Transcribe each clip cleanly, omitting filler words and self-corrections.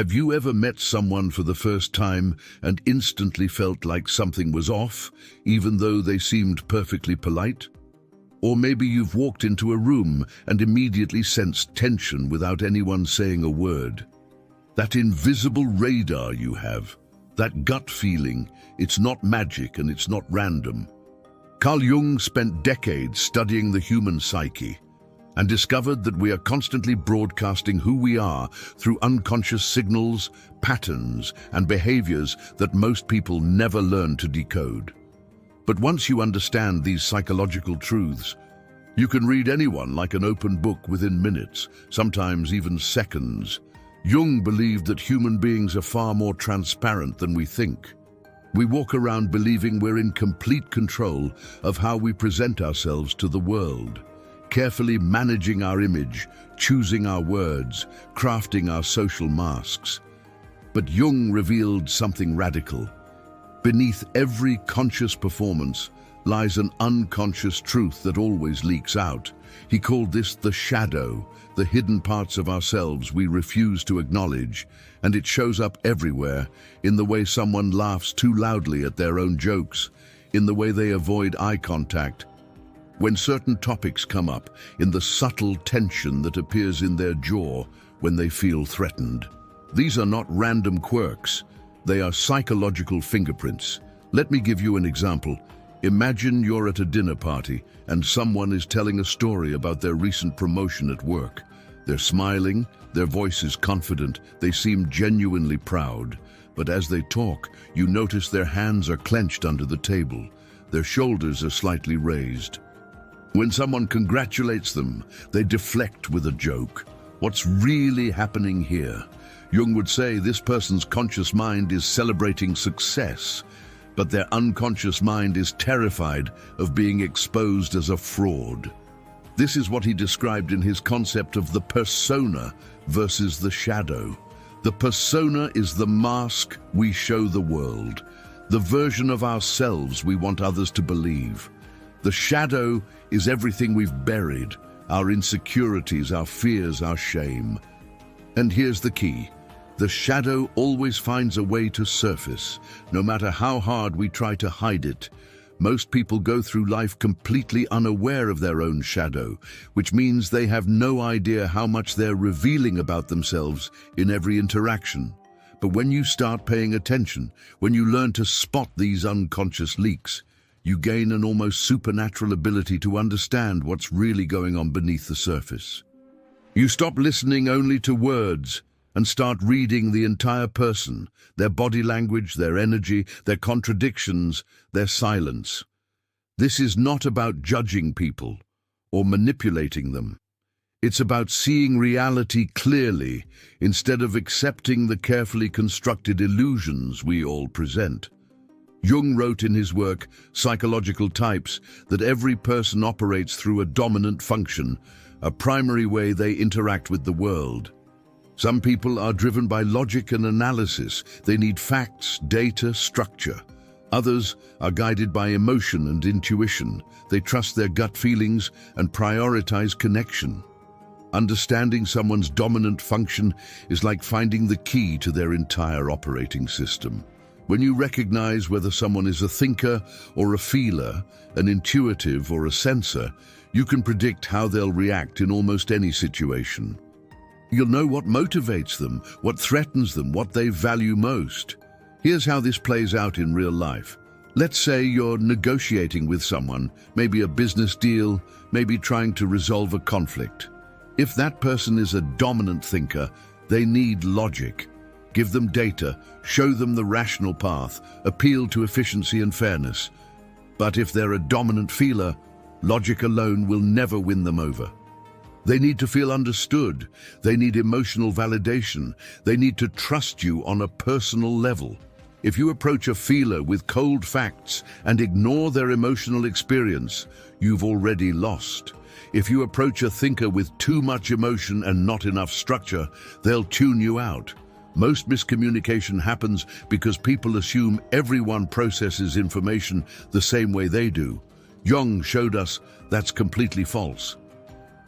Have you ever met someone for the first time and instantly felt like something was off, even though they seemed perfectly polite? Or maybe you've walked into a room and immediately sensed tension without anyone saying a word. That invisible radar you have, that gut feeling, it's not magic and it's not random. Carl Jung spent decades studying the human psyche and discovered that we are constantly broadcasting who we are through unconscious signals, patterns, and behaviors that most people never learn to decode. But once you understand these psychological truths, you can read anyone like an open book within minutes, sometimes even seconds. Jung believed that human beings are far more transparent than we think. We walk around believing we're in complete control of how we present ourselves to the world, carefully managing our image, choosing our words, crafting our social masks. But Jung revealed something radical. Beneath every conscious performance lies an unconscious truth that always leaks out. He called this the shadow, the hidden parts of ourselves we refuse to acknowledge, and it shows up everywhere, in the way someone laughs too loudly at their own jokes, in the way they avoid eye contact, when certain topics come up, in the subtle tension that appears in their jaw when they feel threatened. These are not random quirks, they are psychological fingerprints. Let me give you an example. Imagine you're at a dinner party and someone is telling a story about their recent promotion at work. They're smiling, their voice is confident, they seem genuinely proud. But as they talk, you notice their hands are clenched under the table. Their shoulders are slightly raised. When someone congratulates them, they deflect with a joke. What's really happening here? Jung would say this person's conscious mind is celebrating success, but their unconscious mind is terrified of being exposed as a fraud. This is what he described in his concept of the persona versus the shadow. The persona is the mask we show the world, the version of ourselves we want others to believe. The shadow is everything we've buried, our insecurities, our fears, our shame. And here's the key. The shadow always finds a way to surface, no matter how hard we try to hide it. Most people go through life completely unaware of their own shadow, which means they have no idea how much they're revealing about themselves in every interaction. But when you start paying attention, when you learn to spot these unconscious leaks, you gain an almost supernatural ability to understand what's really going on beneath the surface. You stop listening only to words and start reading the entire person, their body language, their energy, their contradictions, their silence. This is not about judging people or manipulating them. It's about seeing reality clearly instead of accepting the carefully constructed illusions we all present. Jung wrote in his work, Psychological Types, that every person operates through a dominant function, a primary way they interact with the world. Some people are driven by logic and analysis. They need facts, data, structure. Others are guided by emotion and intuition. They trust their gut feelings and prioritize connection. Understanding someone's dominant function is like finding the key to their entire operating system. When you recognize whether someone is a thinker or a feeler, an intuitive or a sensor, you can predict how they'll react in almost any situation. You'll know what motivates them, what threatens them, what they value most. Here's how this plays out in real life. Let's say you're negotiating with someone, maybe a business deal, maybe trying to resolve a conflict. If that person is a dominant thinker, they need logic. Give them data, show them the rational path, appeal to efficiency and fairness. But if they're a dominant feeler, logic alone will never win them over. They need to feel understood. They need emotional validation. They need to trust you on a personal level. If you approach a feeler with cold facts and ignore their emotional experience, you've already lost. If you approach a thinker with too much emotion and not enough structure, they'll tune you out. Most miscommunication happens because people assume everyone processes information the same way they do. Jung showed us that's completely false.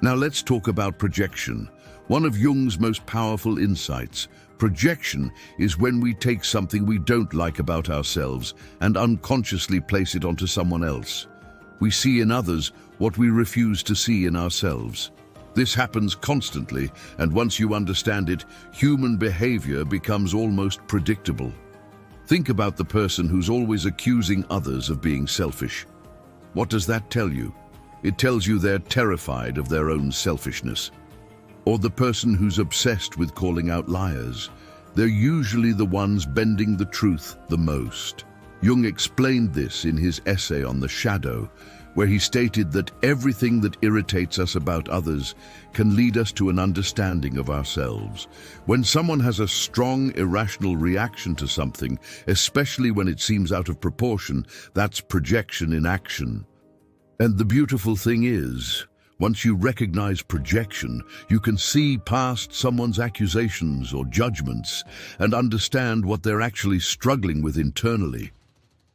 Now let's talk about projection, one of Jung's most powerful insights. Projection is when we take something we don't like about ourselves and unconsciously place it onto someone else. We see in others what we refuse to see in ourselves. This happens constantly, and once you understand it, human behavior becomes almost predictable. Think about the person who's always accusing others of being selfish. What does that tell you? It tells you they're terrified of their own selfishness. Or the person who's obsessed with calling out liars. They're usually the ones bending the truth the most. Jung explained this in his essay on the shadow, where he stated that everything that irritates us about others can lead us to an understanding of ourselves. When someone has a strong, irrational reaction to something, especially when it seems out of proportion, that's projection in action. And the beautiful thing is, once you recognize projection, you can see past someone's accusations or judgments and understand what they're actually struggling with internally.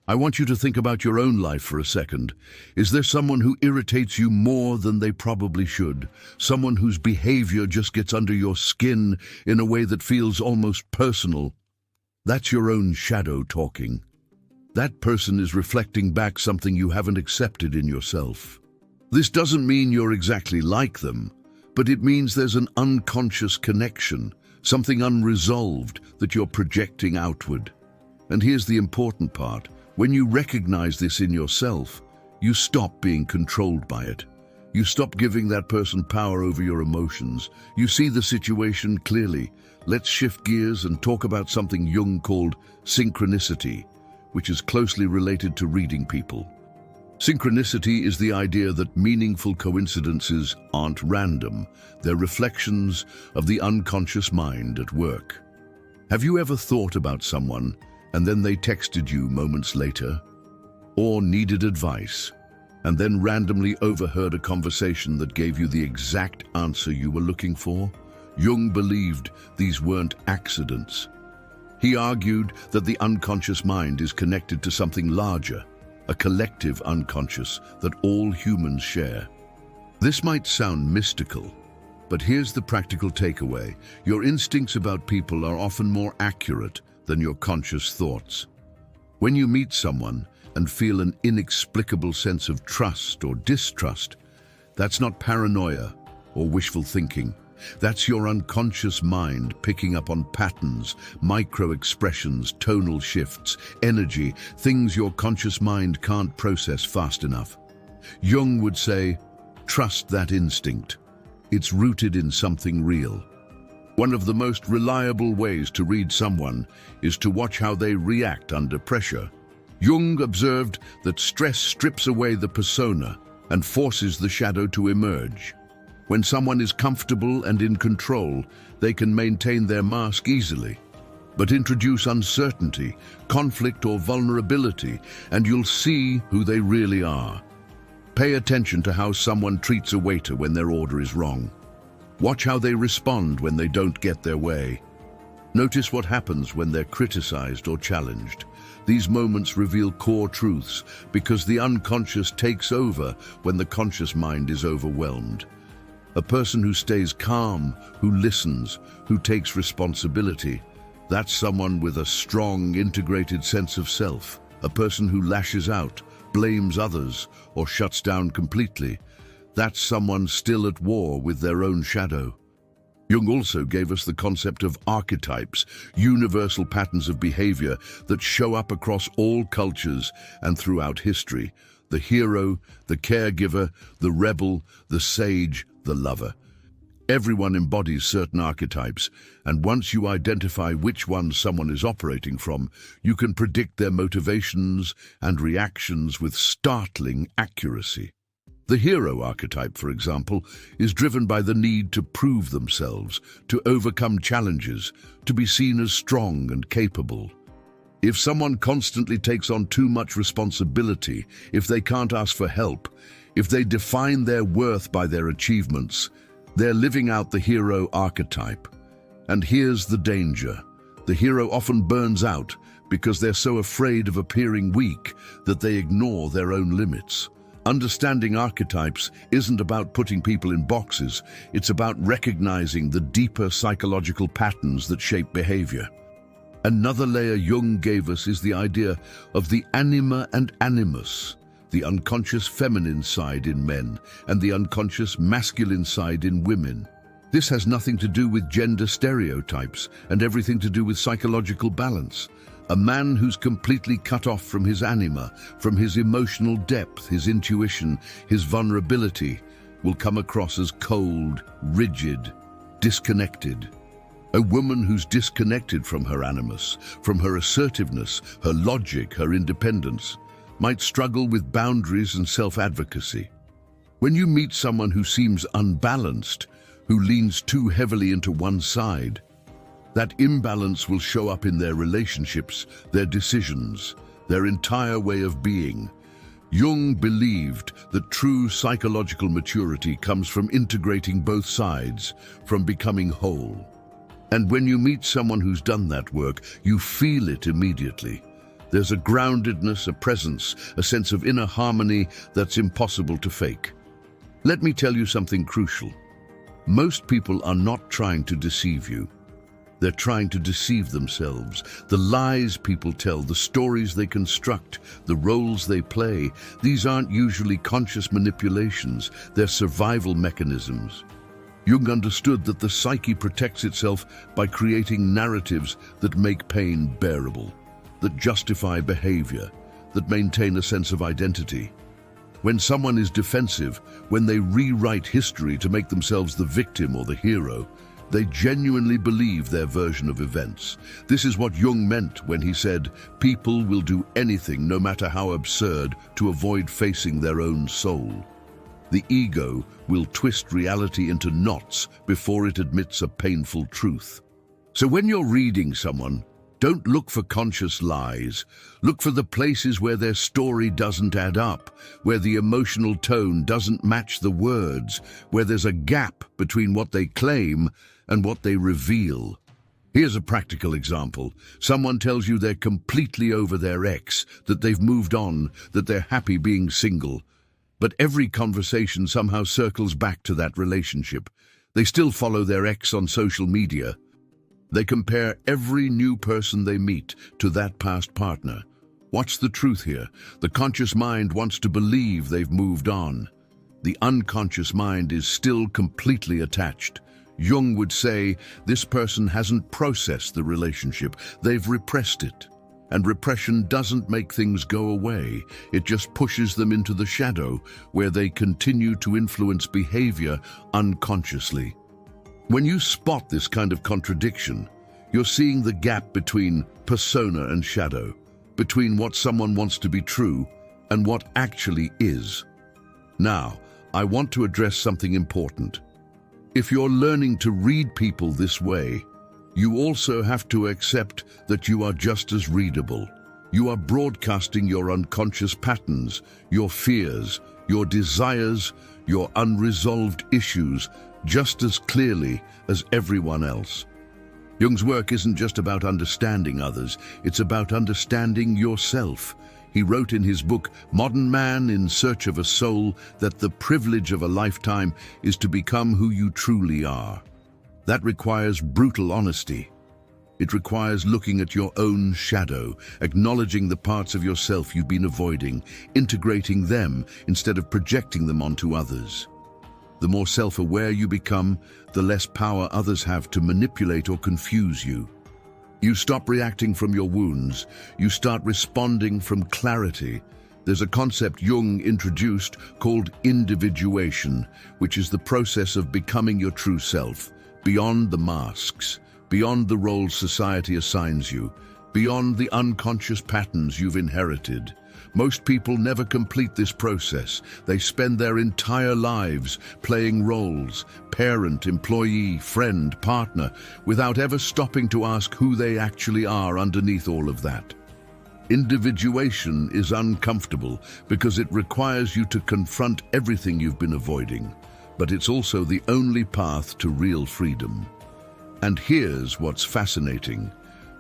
I want you to think about your own life for a second. Is there someone who irritates you more than they probably should? Someone whose behavior just gets under your skin in a way that feels almost personal? That's your own shadow talking. That person is reflecting back something you haven't accepted in yourself. This doesn't mean you're exactly like them, but it means there's an unconscious connection, something unresolved that you're projecting outward. And here's the important part. When you recognize this in yourself, you stop being controlled by it. You stop giving that person power over your emotions. You see the situation clearly. Let's shift gears and talk about something Jung called synchronicity, which is closely related to reading people. Synchronicity is the idea that meaningful coincidences aren't random. They're reflections of the unconscious mind at work. Have you ever thought about someone and then they texted you moments later? Or needed advice and then randomly overheard a conversation that gave you the exact answer you were looking for? Jung believed these weren't accidents. He argued that the unconscious mind is connected to something larger, a collective unconscious that all humans share. This might sound mystical, but here's the practical takeaway. Your instincts about people are often more accurate than your conscious thoughts. When you meet someone and feel an inexplicable sense of trust or distrust, that's not paranoia or wishful thinking. That's your unconscious mind picking up on patterns, micro-expressions, tonal shifts, energy, things your conscious mind can't process fast enough. Jung would say, trust that instinct. It's rooted in something real. One of the most reliable ways to read someone is to watch how they react under pressure. Jung observed that stress strips away the persona and forces the shadow to emerge. When someone is comfortable and in control, they can maintain their mask easily. But introduce uncertainty, conflict, or vulnerability, and you'll see who they really are. Pay attention to how someone treats a waiter when their order is wrong. Watch how they respond when they don't get their way. Notice what happens when they're criticized or challenged. These moments reveal core truths because the unconscious takes over when the conscious mind is overwhelmed. A person who stays calm, who listens, who takes responsibility, that's someone with a strong, integrated sense of self. A person who lashes out, blames others, or shuts down completely, that's someone still at war with their own shadow. Jung also gave us the concept of archetypes, universal patterns of behavior that show up across all cultures and throughout history. The hero, the caregiver, the rebel, the sage, the lover. Everyone embodies certain archetypes, and once you identify which one someone is operating from, you can predict their motivations and reactions with startling accuracy. The hero archetype, for example, is driven by the need to prove themselves, to overcome challenges, to be seen as strong and capable. If someone constantly takes on too much responsibility, if they can't ask for help, if they define their worth by their achievements, they're living out the hero archetype. And here's the danger. The hero often burns out because they're so afraid of appearing weak that they ignore their own limits. Understanding archetypes isn't about putting people in boxes, it's about recognizing the deeper psychological patterns that shape behavior. Another layer Jung gave us is the idea of the anima and animus, the unconscious feminine side in men and the unconscious masculine side in women. This has nothing to do with gender stereotypes and everything to do with psychological balance. A man who's completely cut off from his anima, from his emotional depth, his intuition, his vulnerability, will come across as cold, rigid, disconnected. A woman who's disconnected from her animus, from her assertiveness, her logic, her independence, might struggle with boundaries and self-advocacy. When you meet someone who seems unbalanced, who leans too heavily into one side, that imbalance will show up in their relationships, their decisions, their entire way of being. Jung believed that true psychological maturity comes from integrating both sides, from becoming whole. And when you meet someone who's done that work, you feel it immediately. There's a groundedness, a presence, a sense of inner harmony that's impossible to fake. Let me tell you something crucial. Most people are not trying to deceive you. They're trying to deceive themselves. The lies people tell, the stories they construct, the roles they play, these aren't usually conscious manipulations, they're survival mechanisms. Jung understood that the psyche protects itself by creating narratives that make pain bearable, that justify behavior, that maintain a sense of identity. When someone is defensive, when they rewrite history to make themselves the victim or the hero, they genuinely believe their version of events. This is what Jung meant when he said, people will do anything, no matter how absurd, to avoid facing their own soul. The ego will twist reality into knots before it admits a painful truth. So when you're reading someone, don't look for conscious lies. Look for the places where their story doesn't add up, where the emotional tone doesn't match the words, where there's a gap between what they claim and what they reveal. Here's a practical example. Someone tells you they're completely over their ex, that they've moved on, that they're happy being single. But every conversation somehow circles back to that relationship. They still follow their ex on social media. They compare every new person they meet to that past partner. What's the truth here? The conscious mind wants to believe they've moved on. The unconscious mind is still completely attached. Jung would say, this person hasn't processed the relationship, they've repressed it. And repression doesn't make things go away, it just pushes them into the shadow, where they continue to influence behavior unconsciously. When you spot this kind of contradiction, you're seeing the gap between persona and shadow, between what someone wants to be true and what actually is. Now, I want to address something important. If you're learning to read people this way, you also have to accept that you are just as readable. You are broadcasting your unconscious patterns, your fears, your desires, your unresolved issues, just as clearly as everyone else. Jung's work isn't just about understanding others, it's about understanding yourself. He wrote in his book, Modern Man in Search of a Soul, that the privilege of a lifetime is to become who you truly are. That requires brutal honesty. It requires looking at your own shadow, acknowledging the parts of yourself you've been avoiding, integrating them instead of projecting them onto others. The more self-aware you become, the less power others have to manipulate or confuse you. You stop reacting from your wounds, you start responding from clarity. There's a concept Jung introduced called individuation, which is the process of becoming your true self, beyond the masks, beyond the roles society assigns you, beyond the unconscious patterns you've inherited. Most people never complete this process. They spend their entire lives playing roles, parent, employee, friend, partner, without ever stopping to ask who they actually are underneath all of that. Individuation is uncomfortable because it requires you to confront everything you've been avoiding, but it's also the only path to real freedom. And here's what's fascinating.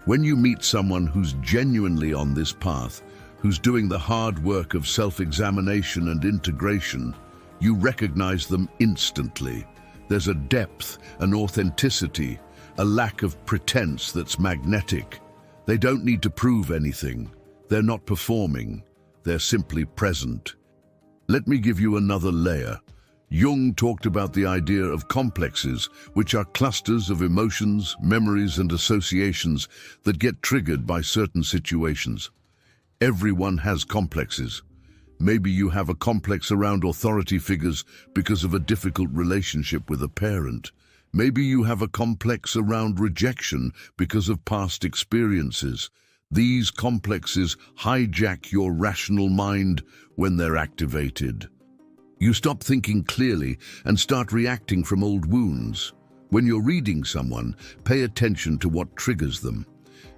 When you meet someone who's genuinely on this path, who's doing the hard work of self-examination and integration, you recognize them instantly. There's a depth, an authenticity, a lack of pretense that's magnetic. They don't need to prove anything. They're not performing. They're simply present. Let me give you another layer. Jung talked about the idea of complexes, which are clusters of emotions, memories, and associations that get triggered by certain situations. Everyone has complexes. Maybe you have a complex around authority figures because of a difficult relationship with a parent. Maybe you have a complex around rejection because of past experiences. These complexes hijack your rational mind when they're activated. You stop thinking clearly and start reacting from old wounds. When you're reading someone, pay attention to what triggers them.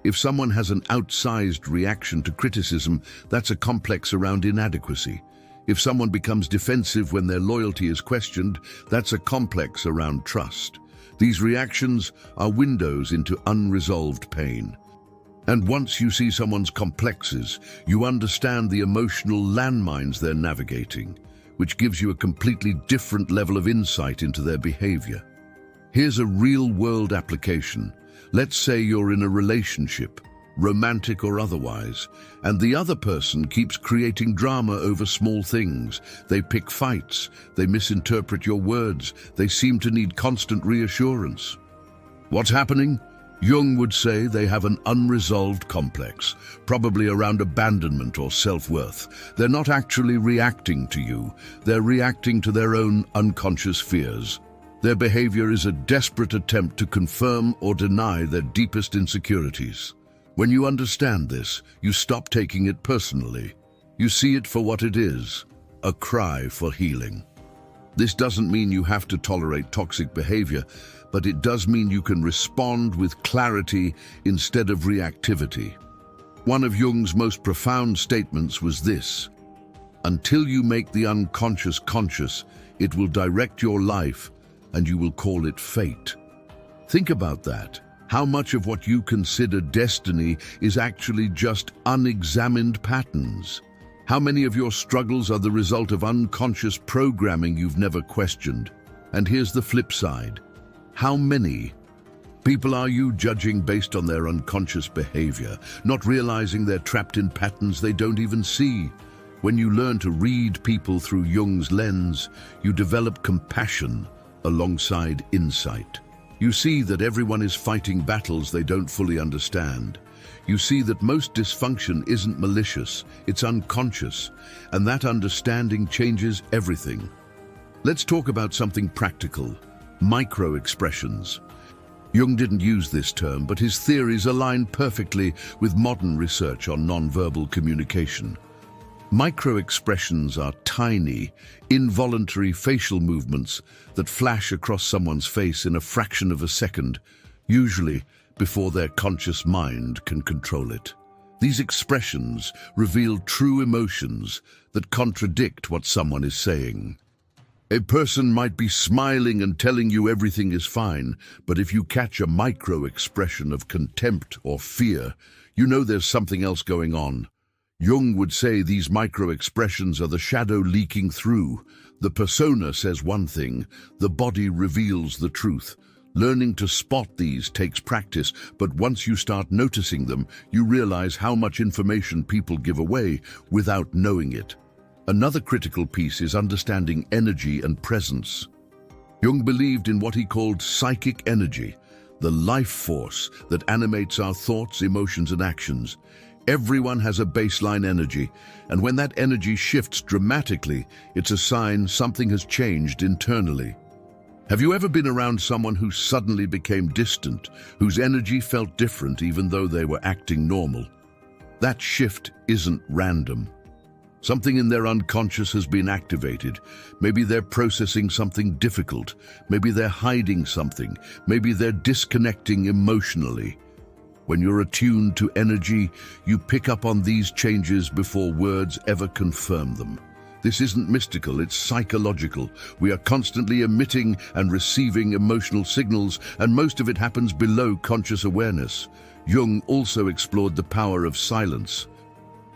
If someone has an outsized reaction to criticism, that's a complex around inadequacy. If someone becomes defensive when their loyalty is questioned, that's a complex around trust. These reactions are windows into unresolved pain. And once you see someone's complexes, you understand the emotional landmines they're navigating, which gives you a completely different level of insight into their behavior. Here's a real-world application. Let's say you're in a relationship, romantic or otherwise, and the other person keeps creating drama over small things. They pick fights, they misinterpret your words, they seem to need constant reassurance. What's happening? Jung would say they have an unresolved complex, probably around abandonment or self-worth. They're not actually reacting to you, they're reacting to their own unconscious fears. Their behavior is a desperate attempt to confirm or deny their deepest insecurities. When you understand this, you stop taking it personally. You see it for what it is, a cry for healing. This doesn't mean you have to tolerate toxic behavior, but it does mean you can respond with clarity instead of reactivity. One of Jung's most profound statements was this: "Until you make the unconscious conscious, it will direct your life, and you will call it fate." Think about that. How much of what you consider destiny is actually just unexamined patterns? How many of your struggles are the result of unconscious programming you've never questioned? And here's the flip side. How many people are you judging based on their unconscious behavior, not realizing they're trapped in patterns they don't even see? When you learn to read people through Jung's lens, you develop compassion alongside insight. You see that everyone is fighting battles they don't fully understand. You see that most dysfunction isn't malicious, it's unconscious, and that understanding changes everything. Let's talk about something practical: micro-expressions. Jung didn't use this term, but his theories align perfectly with modern research on nonverbal communication. Micro-expressions are tiny, involuntary facial movements that flash across someone's face in a fraction of a second, usually before their conscious mind can control it. These expressions reveal true emotions that contradict what someone is saying. A person might be smiling and telling you everything is fine, but if you catch a micro-expression of contempt or fear, you know there's something else going on. Jung would say these micro-expressions are the shadow leaking through. The persona says one thing, the body reveals the truth. Learning to spot these takes practice, but once you start noticing them, you realize how much information people give away without knowing it. Another critical piece is understanding energy and presence. Jung believed in what he called psychic energy, the life force that animates our thoughts, emotions, and actions. Everyone has a baseline energy, and when that energy shifts dramatically, it's a sign something has changed internally. Have you ever been around someone who suddenly became distant, whose energy felt different even though they were acting normal? That shift isn't random. Something in their unconscious has been activated. Maybe they're processing something difficult. Maybe they're hiding something. Maybe they're disconnecting emotionally. When you're attuned to energy, you pick up on these changes before words ever confirm them. This isn't mystical, it's psychological. We are constantly emitting and receiving emotional signals, and most of it happens below conscious awareness. Jung also explored the power of silence.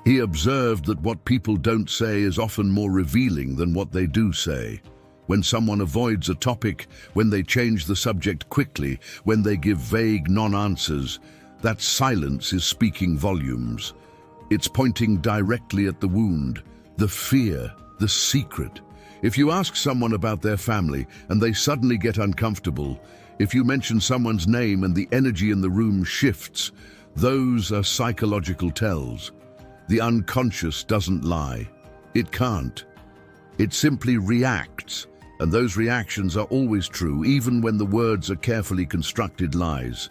He observed that what people don't say is often more revealing than what they do say. When someone avoids a topic, when they change the subject quickly, when they give vague non-answers, that silence is speaking volumes. It's pointing directly at the wound, the fear, the secret. If you ask someone about their family and they suddenly get uncomfortable, if you mention someone's name and the energy in the room shifts, those are psychological tells. The unconscious doesn't lie. It can't. It simply reacts, and those reactions are always true, even when the words are carefully constructed lies.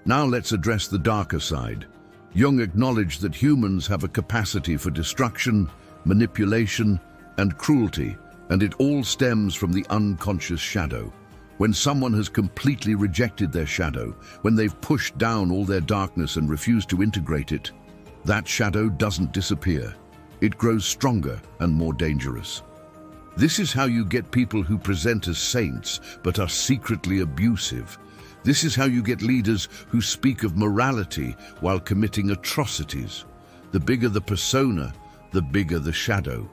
Now let's address the darker side. Jung acknowledged that humans have a capacity for destruction, manipulation, and cruelty, and it all stems from the unconscious shadow. When someone has completely rejected their shadow, when they've pushed down all their darkness and refused to integrate it, that shadow doesn't disappear. It grows stronger and more dangerous. This is how you get people who present as saints but are secretly abusive. This is how you get leaders who speak of morality while committing atrocities. The bigger the persona, the bigger the shadow.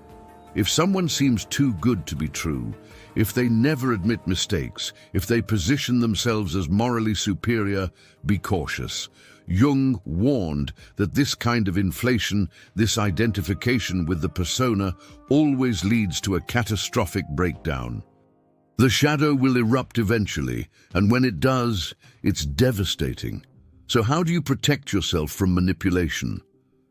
If someone seems too good to be true, if they never admit mistakes, if they position themselves as morally superior, be cautious. Jung warned that this kind of inflation, this identification with the persona, always leads to a catastrophic breakdown. The shadow will erupt eventually, and when it does, it's devastating. So how do you protect yourself from manipulation?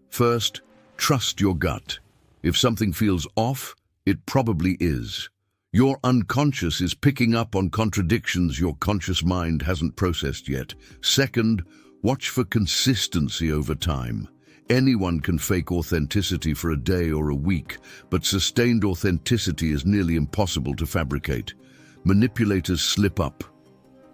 First, trust your gut. If something feels off, it probably is. Your unconscious is picking up on contradictions your conscious mind hasn't processed yet. Second, watch for consistency over time. Anyone can fake authenticity for a day or a week, but sustained authenticity is nearly impossible to fabricate. Manipulators slip up.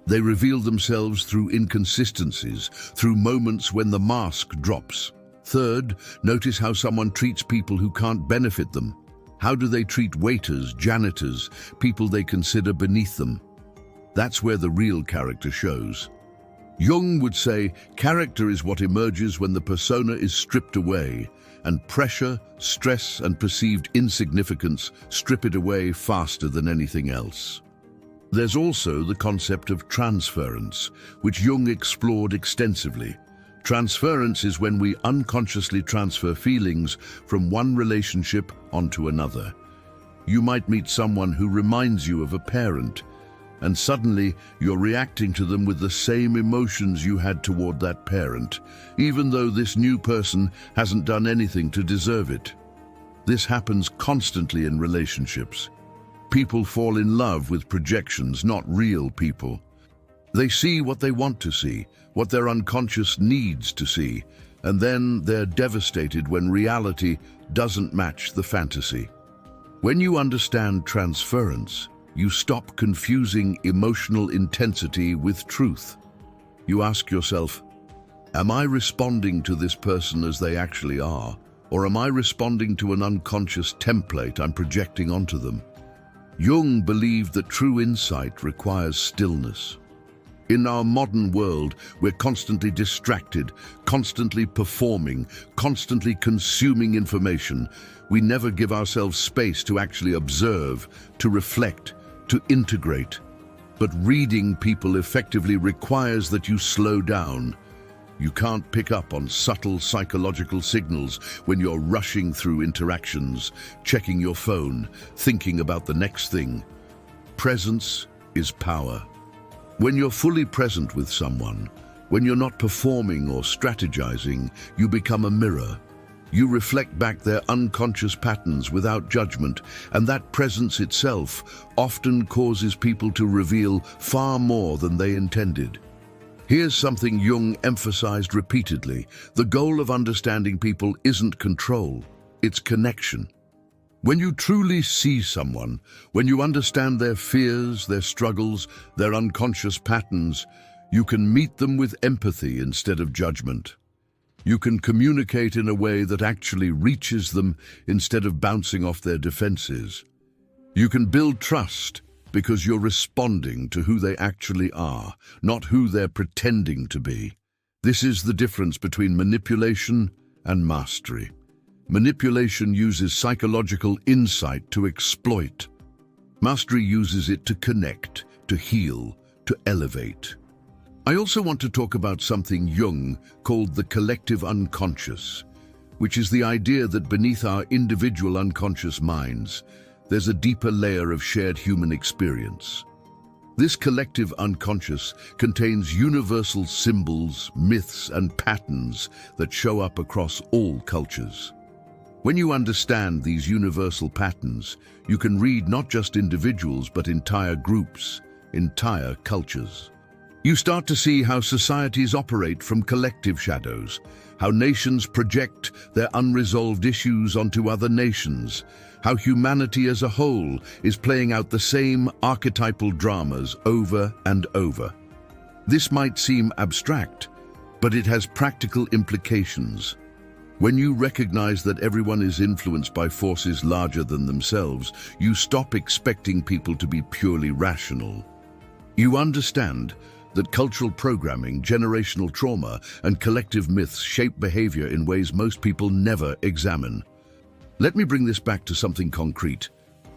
They reveal themselves through inconsistencies, through moments when the mask drops. Third, notice how someone treats people who can't benefit them. How do they treat waiters, janitors, people they consider beneath them? That's where the real character shows. Jung would say, character is what emerges when the persona is stripped away, and pressure, stress, and perceived insignificance strip it away faster than anything else. There's also the concept of transference, which Jung explored extensively. Transference is when we unconsciously transfer feelings from one relationship onto another. You might meet someone who reminds you of a parent, and suddenly you're reacting to them with the same emotions you had toward that parent, even though this new person hasn't done anything to deserve it. This happens constantly in relationships. People fall in love with projections, not real people. They see what they want to see, what their unconscious needs to see, and then they're devastated when reality doesn't match the fantasy. When you understand transference, you stop confusing emotional intensity with truth. You ask yourself, am I responding to this person as they actually are, or am I responding to an unconscious template I'm projecting onto them? Jung believed that true insight requires stillness. In our modern world, we're constantly distracted, constantly performing, constantly consuming information. We never give ourselves space to actually observe, to reflect, to integrate. But reading people effectively requires that you slow down. You can't pick up on subtle psychological signals when you're rushing through interactions, checking your phone, thinking about the next thing. Presence is power. When you're fully present with someone, when you're not performing or strategizing, you become a mirror. You reflect back their unconscious patterns without judgment, and that presence itself often causes people to reveal far more than they intended. Here's something Jung emphasized repeatedly. The goal of understanding people isn't control, it's connection. When you truly see someone, when you understand their fears, their struggles, their unconscious patterns, you can meet them with empathy instead of judgment. You can communicate in a way that actually reaches them instead of bouncing off their defenses. You can build trust because you're responding to who they actually are, not who they're pretending to be. This is the difference between manipulation and mastery. Manipulation uses psychological insight to exploit. Mastery uses it to connect, to heal, to elevate. I also want to talk about something Jung called the collective unconscious, which is the idea that beneath our individual unconscious minds, there's a deeper layer of shared human experience. This collective unconscious contains universal symbols, myths, and patterns that show up across all cultures. When you understand these universal patterns, you can read not just individuals but entire groups, entire cultures. You start to see how societies operate from collective shadows, how nations project their unresolved issues onto other nations, how humanity as a whole is playing out the same archetypal dramas over and over. This might seem abstract, but it has practical implications. When you recognize that everyone is influenced by forces larger than themselves, you stop expecting people to be purely rational. You understand that cultural programming, generational trauma, and collective myths shape behavior in ways most people never examine. Let me bring this back to something concrete.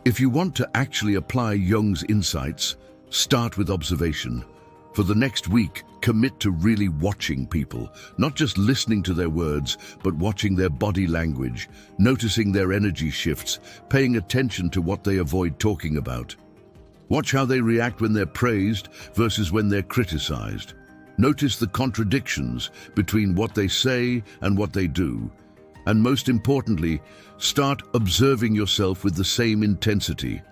If you want to actually apply Jung's insights, start with observation. For the next week, commit to really watching people, not just listening to their words, but watching their body language, noticing their energy shifts, paying attention to what they avoid talking about. Watch how they react when they're praised versus when they're criticized. Notice the contradictions between what they say and what they do. And most importantly, start observing yourself with the same intensity.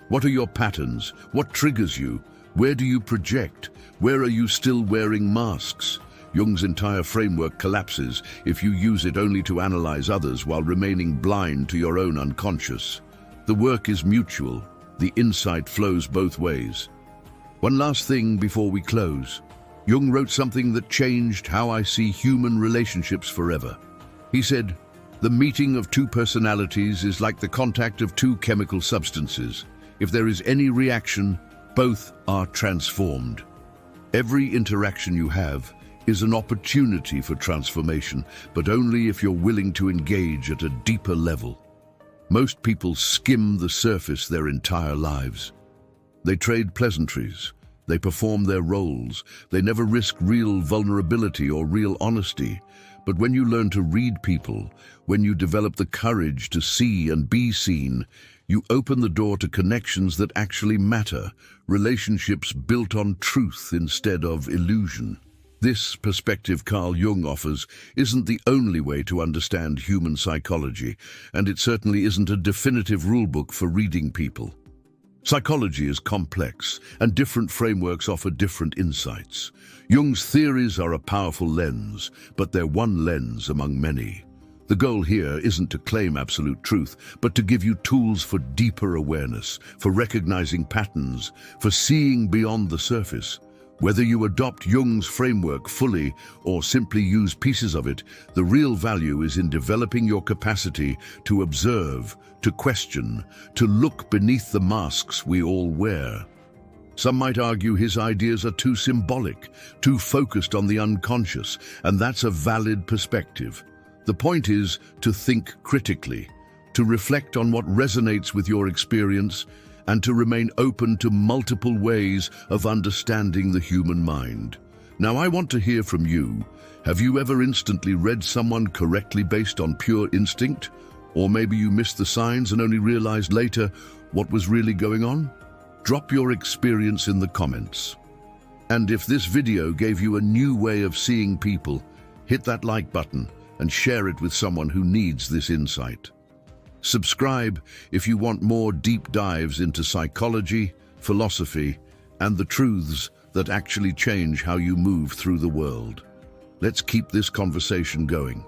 What are your patterns? What triggers you? Where do you project? Where are you still wearing masks? Jung's entire framework collapses if you use it only to analyze others while remaining blind to your own unconscious. The work is mutual. The insight flows both ways. One last thing before we close. Jung wrote something that changed how I see human relationships forever. He said, "The meeting of two personalities is like the contact of two chemical substances. If there is any reaction, both are transformed." Every interaction you have is an opportunity for transformation, but only if you're willing to engage at a deeper level. Most people skim the surface their entire lives. They trade pleasantries. They perform their roles. They never risk real vulnerability or real honesty. But when you learn to read people, when you develop the courage to see and be seen, you open the door to connections that actually matter, relationships built on truth instead of illusion. This perspective Carl Jung offers isn't the only way to understand human psychology, and it certainly isn't a definitive rulebook for reading people. Psychology is complex, and different frameworks offer different insights. Jung's theories are a powerful lens, but they're one lens among many. The goal here isn't to claim absolute truth, but to give you tools for deeper awareness, for recognizing patterns, for seeing beyond the surface. Whether you adopt Jung's framework fully or simply use pieces of it, the real value is in developing your capacity to observe, to question, to look beneath the masks we all wear. Some might argue his ideas are too symbolic, too focused on the unconscious, and that's a valid perspective. The point is to think critically, to reflect on what resonates with your experience, and to remain open to multiple ways of understanding the human mind. Now, I want to hear from you. Have you ever instantly read someone correctly based on pure instinct? Or maybe you missed the signs and only realized later what was really going on? Drop your experience in the comments. And if this video gave you a new way of seeing people, hit that like button and share it with someone who needs this insight. Subscribe if you want more deep dives into psychology, philosophy, and the truths that actually change how you move through the world. Let's keep this conversation going.